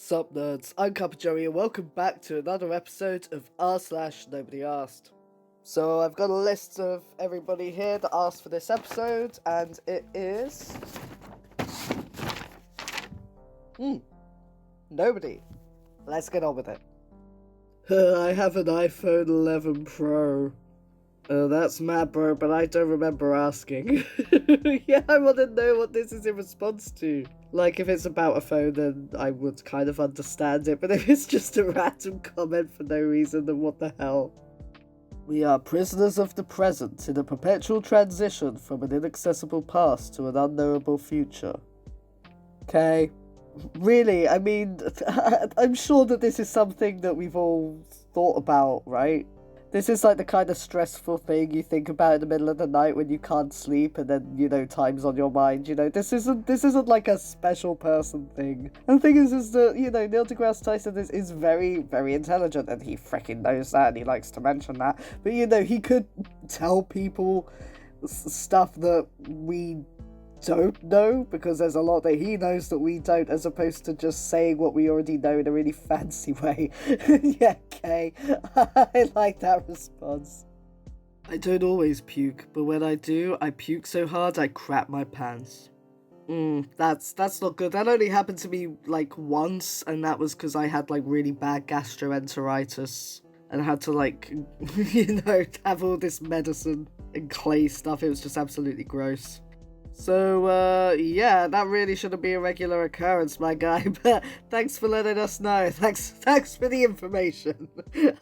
Sup nerds, I'm CuppaJoey and welcome back to another episode of r/nobodyasked. So I've got a list of everybody here that asked for this episode, and it is... nobody. Let's get on with it. I have an iPhone 11 Pro. Oh, that's mad, bro, but I don't remember asking. Yeah, I want to know what this is in response to. Like, if it's about a phone, then I would kind of understand it, but if it's just a random comment for no reason, then what the hell? We are prisoners of the present in a perpetual transition from an inaccessible past to an unknowable future. Okay. Really, I mean, I'm sure that this is something that we've all thought about, right? This is like the kind of stressful thing you think about in the middle of the night when you can't sleep and then, time's on your mind, This isn't like a special person thing. And the thing is that, Neil deGrasse Tyson is very, very intelligent, and he freaking knows that, and he likes to mention that. But, he could tell people stuff that we don't know, because there's a lot that he knows that we don't, as opposed to just saying what we already know in a really fancy way. Yeah, okay. I like that response. I don't always puke, but when I do, I puke so hard I crap my pants. That's not good. That only happened to me like once, and that was because I had like really bad gastroenteritis and had to have all this medicine and clay stuff. It was just absolutely gross. So, yeah, that really shouldn't be a regular occurrence, my guy, but thanks for letting us know. Thanks for the information.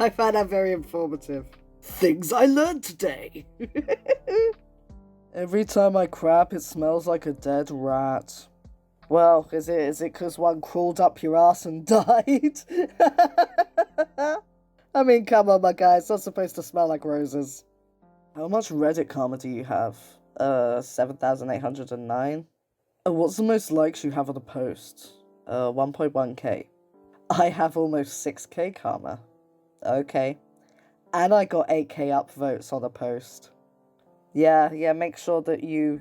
I found that very informative. Things I learned today. Every time I crap, it smells like a dead rat. Well, is it because one crawled up your ass and died? I mean, come on, my guy, it's not supposed to smell like roses. How much Reddit karma do you have? 7,809. What's the most likes you have on a post? 1.1k. I have almost 6k karma. Okay. And I got 8k upvotes on a post. Yeah, make sure that you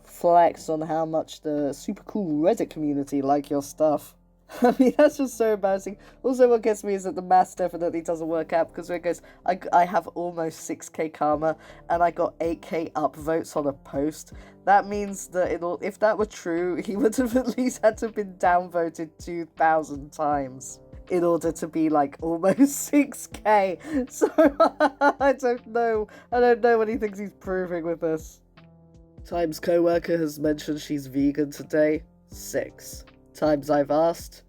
flex on how much the super cool Reddit community like your stuff. I mean, that's just so embarrassing. Also, what gets me is that the maths definitely doesn't work out, because when it goes, I have almost 6k karma, and I got 8k upvotes on a post. That means that if that were true, he would have at least had to have been downvoted 2,000 times in order to be like almost 6k. So, I don't know what he thinks he's proving with this. Times co-worker has mentioned she's vegan today. 6. Times I've asked,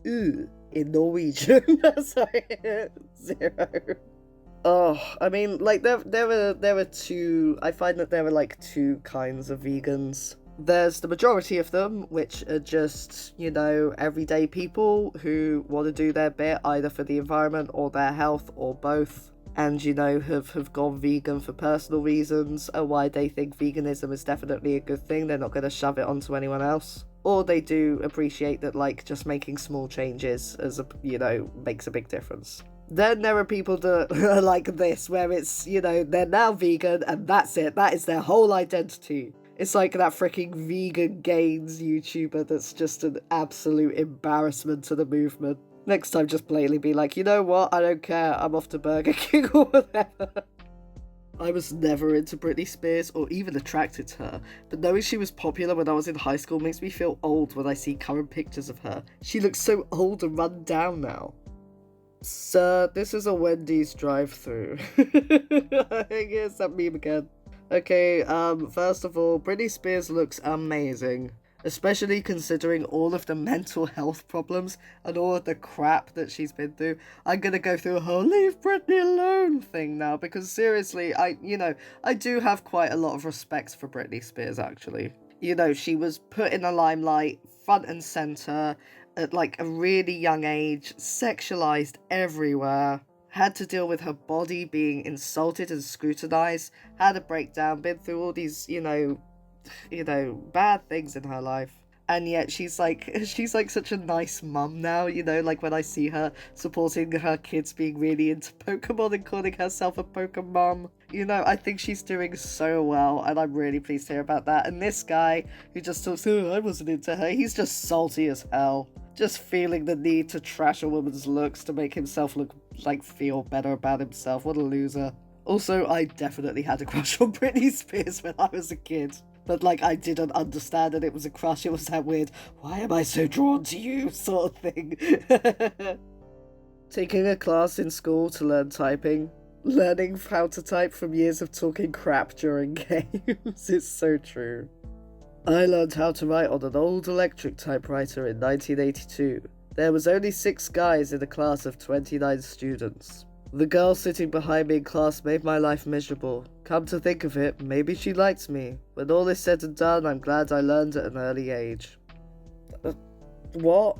in Norwegian. Sorry, 0. Oh, I mean, like, there are two, I find that there are like two kinds of vegans. There's the majority of them, which are just, everyday people who want to do their bit, either for the environment or their health or both. And, have gone vegan for personal reasons, and why they think veganism is definitely a good thing. They're not going to shove it onto anyone else. Or they do appreciate that, like, just making small changes makes a big difference. Then there are people that are like this, where it's, they're now vegan, and that's it. That is their whole identity. It's like that freaking vegan gains YouTuber that's just an absolute embarrassment to the movement. Next time, just blatantly be like, you know what? I don't care. I'm off to Burger King or whatever. I was never into Britney Spears or even attracted to her, but knowing she was popular when I was in high school makes me feel old when I see current pictures of her. She looks so old and run down now. Sir, this is a Wendy's drive-thru. Here's that meme again. Okay, first of all, Britney Spears looks amazing. Especially considering all of the mental health problems and all of the crap that she's been through. I'm gonna go through a whole leave Britney alone thing now, because seriously, I do have quite a lot of respect for Britney Spears, actually. She was put in the limelight, front and center, at like a really young age, sexualized everywhere, had to deal with her body being insulted and scrutinized, had a breakdown, been through all these, bad things in her life. And yet she's like such a nice mum now, like when I see her supporting her kids being really into Pokemon and calling herself a Pokemon. I think she's doing so well, and I'm really pleased to hear about that. And this guy who just talks, oh, I wasn't into her, he's just salty as hell. Just feeling the need to trash a woman's looks to make himself feel better about himself. What a loser. Also, I definitely had a crush on Britney Spears when I was a kid. But, I didn't understand that it was a crush. It was that weird, why am I so drawn to you sort of thing. Taking a class in school to learn typing. Learning how to type from years of talking crap during games. It's so true. I learned how to write on an old electric typewriter in 1982. There was only 6 guys in a class of 29 students. The girl sitting behind me in class made my life miserable. Come to think of it, maybe she liked me. When all is said and done, I'm glad I learned at an early age. What?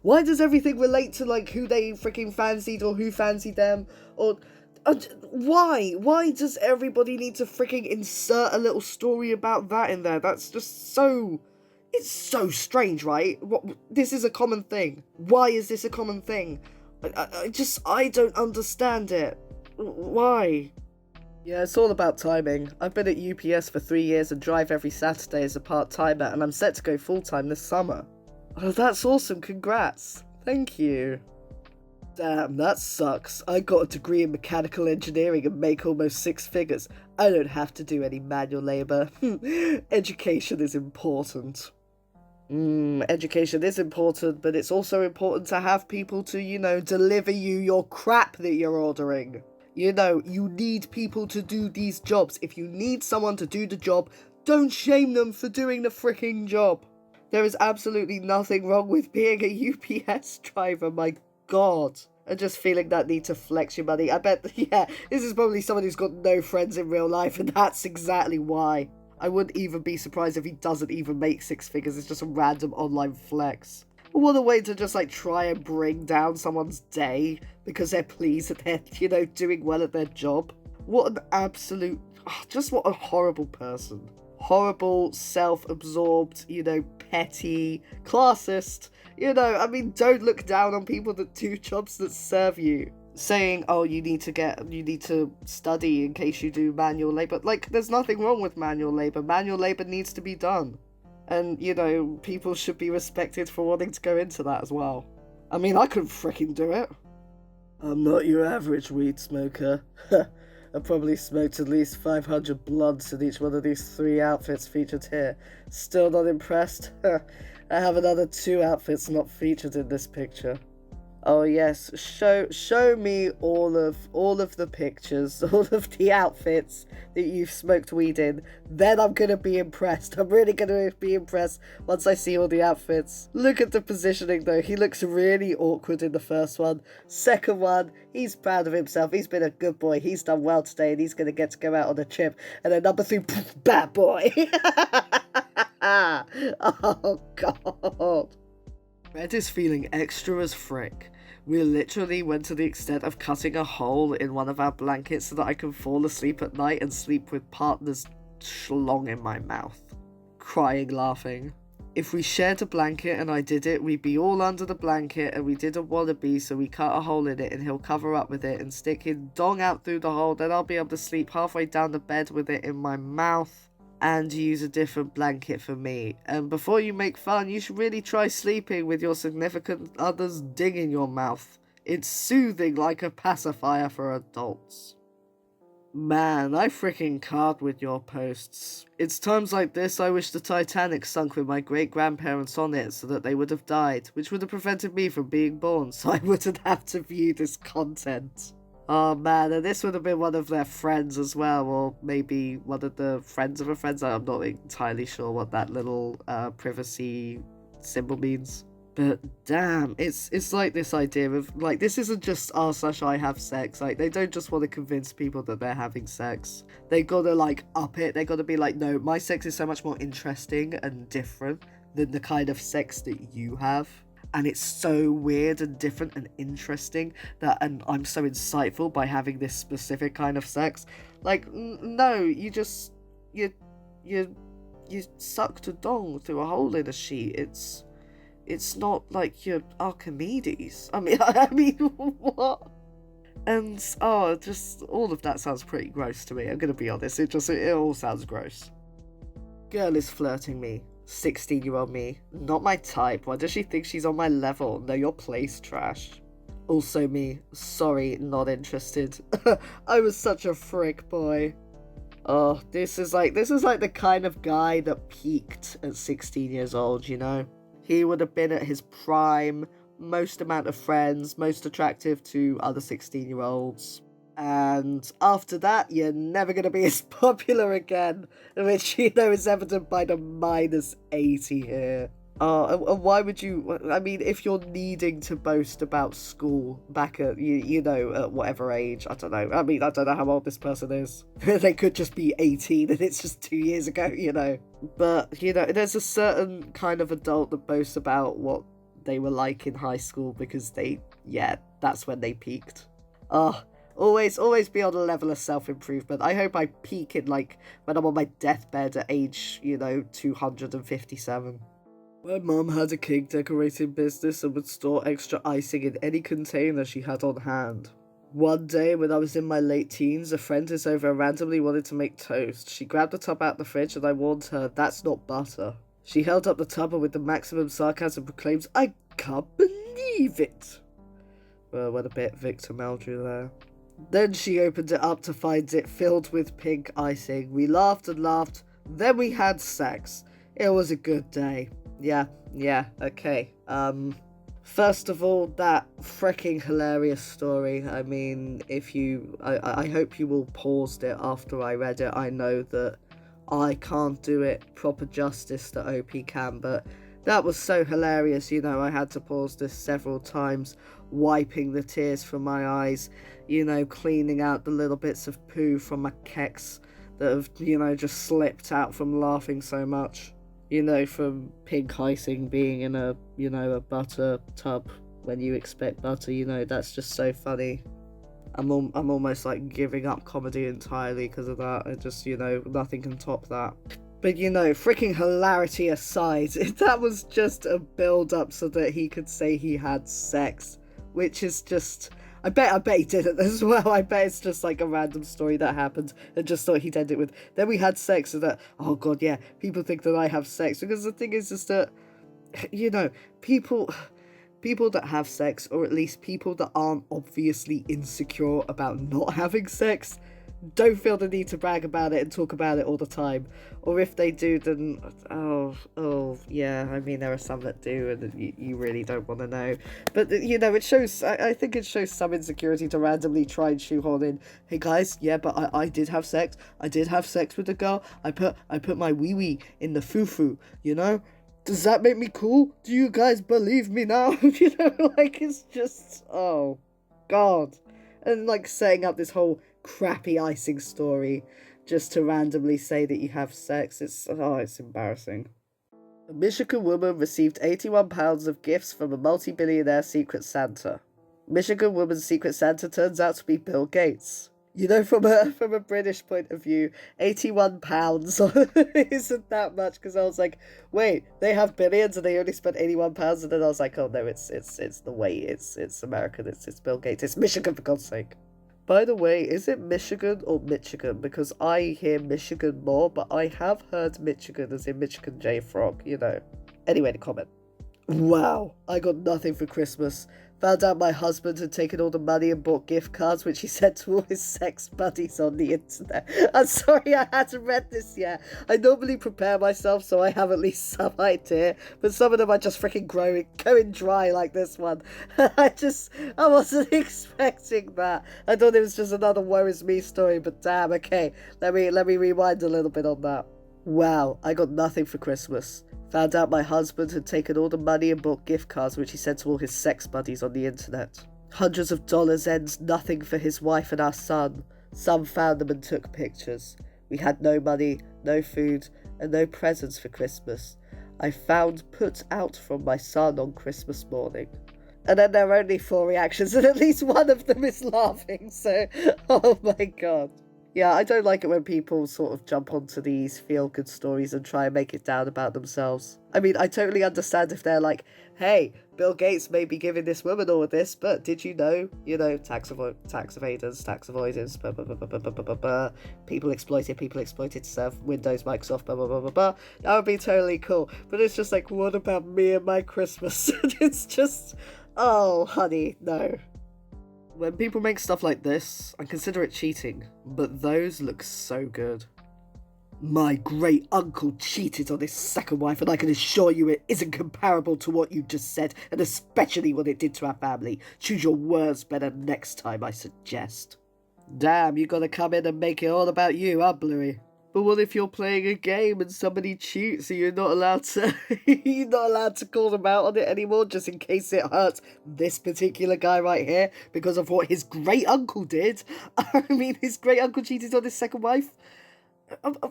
Why does everything relate to, who they freaking fancied or who fancied them? Or... why? Why does everybody need to freaking insert a little story about that in there? That's just so... It's so strange, right? This is a common thing. Why is this a common thing? I don't understand it. Why? Yeah, it's all about timing. I've been at UPS for 3 years and drive every Saturday as a part-timer, and I'm set to go full-time this summer. Oh, that's awesome. Congrats. Thank you. Damn, that sucks. I got a degree in mechanical engineering and make almost 6 figures. I don't have to do any manual labour. Education is important. Education is important, but it's also important to have people to, deliver you your crap that you're ordering. You need people to do these jobs. If you need someone to do the job, don't shame them for doing the freaking job. There is absolutely nothing wrong with being a UPS driver, my God. And just feeling that need to flex your money. I bet, this is probably someone who's got no friends in real life, and that's exactly why. I wouldn't even be surprised if he doesn't even make 6 figures. It's just a random online flex. What a way to just, try and bring down someone's day because they're pleased that they're, doing well at their job. What an absolute... just what a horrible person. Horrible, self-absorbed, petty, classist. Don't look down on people that do jobs that serve you. Saying, oh, you need to study in case you do manual labour. There's nothing wrong with manual labour. Manual labour needs to be done. And, people should be respected for wanting to go into that as well. I couldn't fricking do it. I'm not your average weed smoker. I probably smoked at least 500 blunts in each one of these 3 outfits featured here. Still not impressed? I have another 2 outfits not featured in this picture. Oh yes, show me all of the pictures, all of the outfits that you've smoked weed in. Then I'm gonna be impressed. I'm really gonna be impressed once I see all the outfits. Look at the positioning though. He looks really awkward in the first one. Second one, he's proud of himself. He's been a good boy. He's done well today and he's gonna get to go out on a trip. And then number 3, bad boy. Oh God. Red is feeling extra as frick. We literally went to the extent of cutting a hole in one of our blankets so that I can fall asleep at night and sleep with partner's schlong in my mouth. Crying, laughing. If we shared a blanket and I did it, we'd be all under the blanket and we didn't want to be, so we cut a hole in it and he'll cover up with it and stick his dong out through the hole, then I'll be able to sleep halfway down the bed with it in my mouth. And use a different blanket for me. And before you make fun, you should really try sleeping with your significant other's ding in your mouth. It's soothing like a pacifier for adults. Man, I freaking can't with your posts. It's times like this I wish the Titanic sunk with my great-grandparents on it so that they would have died, which would have prevented me from being born, so I wouldn't have to view this content. Oh man, and this would have been one of their friends as well, or maybe one of the friends of a friend. I'm not entirely sure what that little privacy symbol means. But damn, it's like this idea of, this isn't just r/I have sex. They don't just want to convince people that they're having sex. They gotta, up it. They gotta be no, my sex is so much more interesting and different than the kind of sex that you have. And it's so weird and different and interesting and I'm so insightful by having this specific kind of sex. No, you just, you sucked a dong through a hole in a sheet. It's not like you're Archimedes. I mean, what? And, just all of that sounds pretty gross to me. I'm gonna be honest. It all sounds gross. Girl is flirting me. 16-year-old me. Not my type. Why does she think she's on my level? No, your play's trash. Also me. Sorry, not interested. I was such a frick boy. Oh, this is like the kind of guy that peaked at 16 years old, you know? He would have been at his prime, most amount of friends, most attractive to other 16-year-olds. And after that, you're never going to be as popular again, which, you know, is evident by the -80 here. And why would you, I mean, if you're needing to boast about school back at, you know, at whatever age, I don't know. I mean, I don't know how old this person is. They could just be 18 and it's just 2 years ago, you know. But, you know, there's a certain kind of adult that boasts about what they were like in high school because that's when they peaked. Always be on a level of self-improvement. I hope I peak in, like, when I'm on my deathbed at age, you know, 257. My mum had a cake decorating business and would store extra icing in any container she had on hand. One day, when I was in my late teens, a friend is over and randomly wanted to make toast. She grabbed the tub out the fridge and I warned her, that's not butter. She held up the tub and with the maximum sarcasm proclaims, I can't believe it. Well, what a bit Victor Meldrew there. Then she opened it up to find it filled with pink icing. We laughed and laughed, then we had sex. It was a good day. Yeah, okay. First of all, that freaking hilarious story. I mean, I hope you all paused it after I read it. I know that I can't do it proper justice that OP can, but that was so hilarious, you know, I had to pause this several times, wiping the tears from my eyes, you know, cleaning out the little bits of poo from my keks that have, you know, just slipped out from laughing so much. You know, from pink icing being in a, you know, a butter tub when you expect butter, you know, that's just so funny. I'm almost like giving up comedy entirely because of that. I just, you know, nothing can top that. But, you know, freaking hilarity aside, that was just a build-up so that he could say he had sex, which is just... I bet he did it as well. I bet it's just like a random story that happened and just thought he'd end it with, then we had sex and that, oh god, yeah, people think that I have sex. Because the thing is just that, you know, people that have sex, or at least people that aren't obviously insecure about not having sex, don't feel the need to brag about it and talk about it all the time. Or if they do, then, oh, yeah, I mean, there are some that do, and you really don't want to know. But, you know, it shows, I think it shows some insecurity to randomly try and shoehorn in, hey guys, yeah, but I did have sex. I did have sex with a girl. I put my wee-wee in the foo-foo, you know? Does that make me cool? Do you guys believe me now? You know, like, it's just, oh, God. And, like, setting up this whole crappy icing story just to randomly say that you have sex. It's embarrassing. A Michigan woman received £81 of gifts from a multi-billionaire Secret Santa. Michigan woman's Secret Santa turns out to be Bill Gates. You know, from a British point of view, £81 isn't that much, because I was like, wait, they have billions and they only spent £81, and then I was like, oh no, it's the way, it's American, it's Bill Gates, it's Michigan for God's sake. By the way, is it Michigan or Michigan? Because I hear Michigan more, but I have heard Michigan as in Michigan J Frog, you know. Anyway, the comment. Wow, I got nothing for Christmas. Found out my husband had taken all the money and bought gift cards, which he sent to all his sex buddies on the internet. I'm sorry I hadn't read this yet. I normally prepare myself so I have at least some idea, but some of them are just freaking going dry like this one. I wasn't expecting that. I thought it was just another woe is me story, but damn, okay. Let me rewind a little bit on that. Wow, I got nothing for Christmas. Found out my husband had taken all the money and bought gift cards which he sent to all his sex buddies on the internet. Hundreds of dollars ends nothing for his wife and our son. Some found them and took pictures. We had no money, no food, and no presents for Christmas. I found put out from my son on Christmas morning. And then there are only 4 reactions and at least one of them is laughing, so oh my god. Yeah, I don't like it when people sort of jump onto these feel-good stories and try and make it down about themselves. I mean, I totally understand if they're like, hey, Bill Gates may be giving this woman all of this, but did you know, tax evaders, tax avoidance, blah, blah, blah, blah, blah, blah, blah, blah, people exploited to serve Windows, Microsoft, blah, blah, blah, blah, blah. That would be totally cool. But it's just like, what about me and my Christmas? It's just, oh, honey, no. When people make stuff like this, I consider it cheating, but those look so good. My great uncle cheated on his second wife, and I can assure you it isn't comparable to what you just said, and especially what it did to our family. Choose your words better next time, I suggest. Damn, you gotta come in and make it all about you, huh, Bluey? But what if you're playing a game and somebody cheats, so you're not allowed to call them out on it anymore, just in case it hurts this particular guy right here because of what his great uncle did? I mean, his great uncle cheated on his second wife.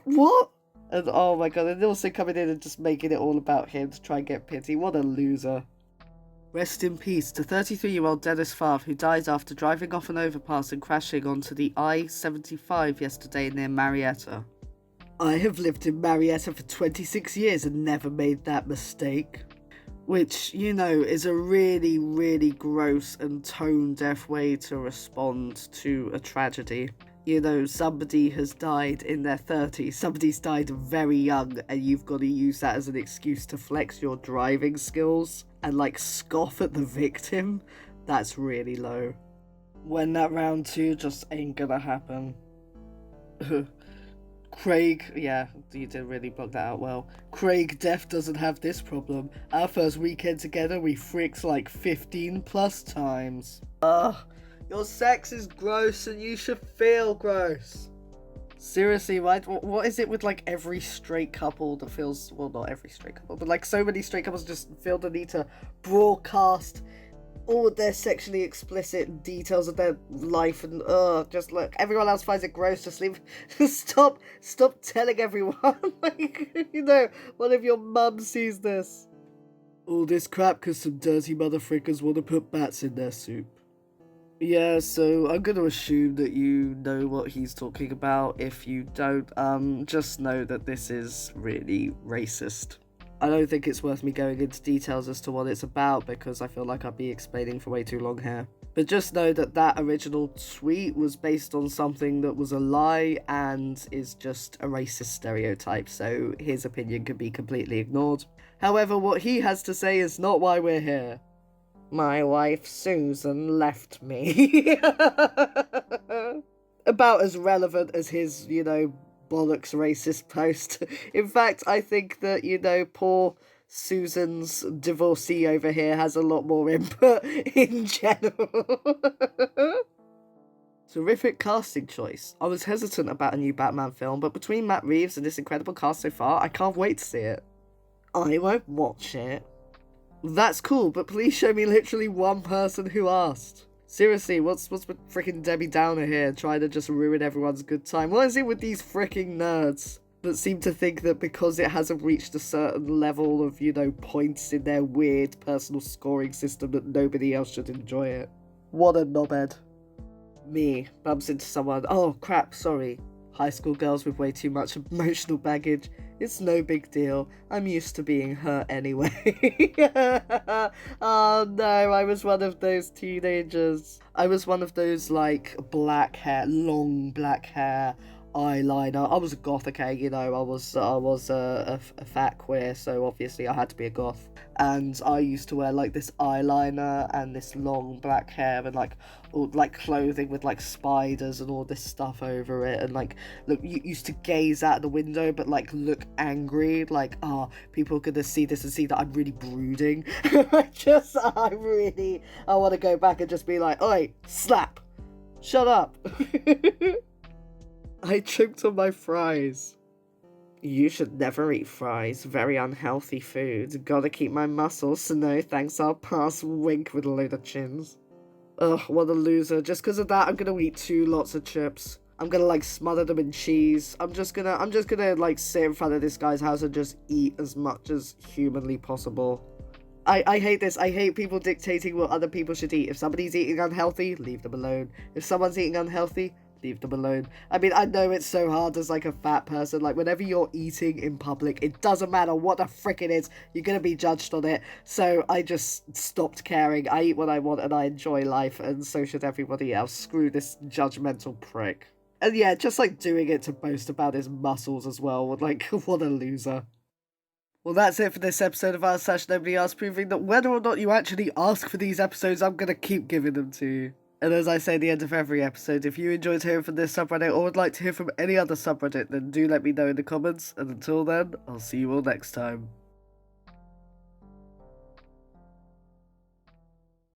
What? And oh my god, and also coming in and just making it all about him to try and get pity. What a loser. Rest in peace to 33-year-old Dennis Favre, who died after driving off an overpass and crashing onto the I-75 yesterday near Marietta. I have lived in Marietta for 26 years and never made that mistake. Which, is a really, really gross and tone-deaf way to respond to a tragedy. Somebody has died in their 30s, somebody's died very young, and you've got to use that as an excuse to flex your driving skills and, scoff at the victim. That's really low. When that round 2 just ain't gonna happen. Craig, yeah, you did really block that out well. Craig Def doesn't have this problem. Our first weekend together, we fricked 15 plus times. Your sex is gross and you should feel gross. Seriously, right? What is it with every straight couple that feels, well, not every straight couple, but so many straight couples just feel the need to broadcast all their sexually explicit details of their life and just look, everyone else finds it gross, just leave. Stop telling everyone. What if your mum sees this? All this crap because some dirty motherfrickers want to put bats in their soup. Yeah, so I'm going to assume that you know what he's talking about. If you don't, just know that this is really racist. I don't think it's worth me going into details as to what it's about because I feel like I'd be explaining for way too long here. But just know that that original tweet was based on something that was a lie and is just a racist stereotype, so his opinion can be completely ignored. However, what he has to say is not why we're here. My wife Susan left me. About as relevant as his, bollocks racist post. In fact, I think that, poor Susan's divorcee over here has a lot more input in general. Terrific casting choice. I was hesitant about a new Batman film, but between Matt Reeves and this incredible cast so far, I can't wait to see it. I won't watch it. That's cool, but please show me literally one person who asked. Seriously, what's with frickin' Debbie Downer here trying to just ruin everyone's good time? What is it with these frickin' nerds that seem to think that because it hasn't reached a certain level of, points in their weird personal scoring system that nobody else should enjoy it? What a knobhead. Me bumps into someone. Oh crap, sorry. High school girls with way too much emotional baggage. It's no big deal. I'm used to being hurt anyway. Oh no, I was one of those teenagers. I was one of those, black hair, long black hair, eyeliner. I was a goth, okay, I was a fat queer, so obviously I had to be a goth. And I used to wear, this eyeliner and this long black hair and, all, clothing with, spiders and all this stuff over it. And, look, you used to gaze out the window, but, look angry. People are gonna see this and see that I'm really brooding. I want to go back and just be like, oi, slap, shut up. I choked on my fries. You should never eat fries. Very unhealthy food. Gotta keep my muscles, so no thanks, I'll pass. Wink with a load of chins. Ugh, what a loser. Just because of that, I'm gonna eat 2 lots of chips. I'm gonna, smother them in cheese. I'm just gonna, sit in front of this guy's house and just eat as much as humanly possible. I hate this. I hate people dictating what other people should eat. If somebody's eating unhealthy, leave them alone. If someone's eating unhealthy, leave them alone. I mean, I know it's so hard as like a fat person, like whenever you're eating in public, it doesn't matter what the frick it is, you're gonna be judged on it. So I just stopped caring. I eat what I want and I enjoy life, and so should everybody else. Screw this judgmental prick. And yeah, just like doing it to boast about his muscles as well, like what a loser. Well, that's it for this episode of r/Nobody Asked, proving that whether or not you actually ask for these episodes, I'm gonna keep giving them to you. And as I say at the end of every episode, if you enjoyed hearing from this subreddit or would like to hear from any other subreddit, then do let me know in the comments. And until then, I'll see you all next time.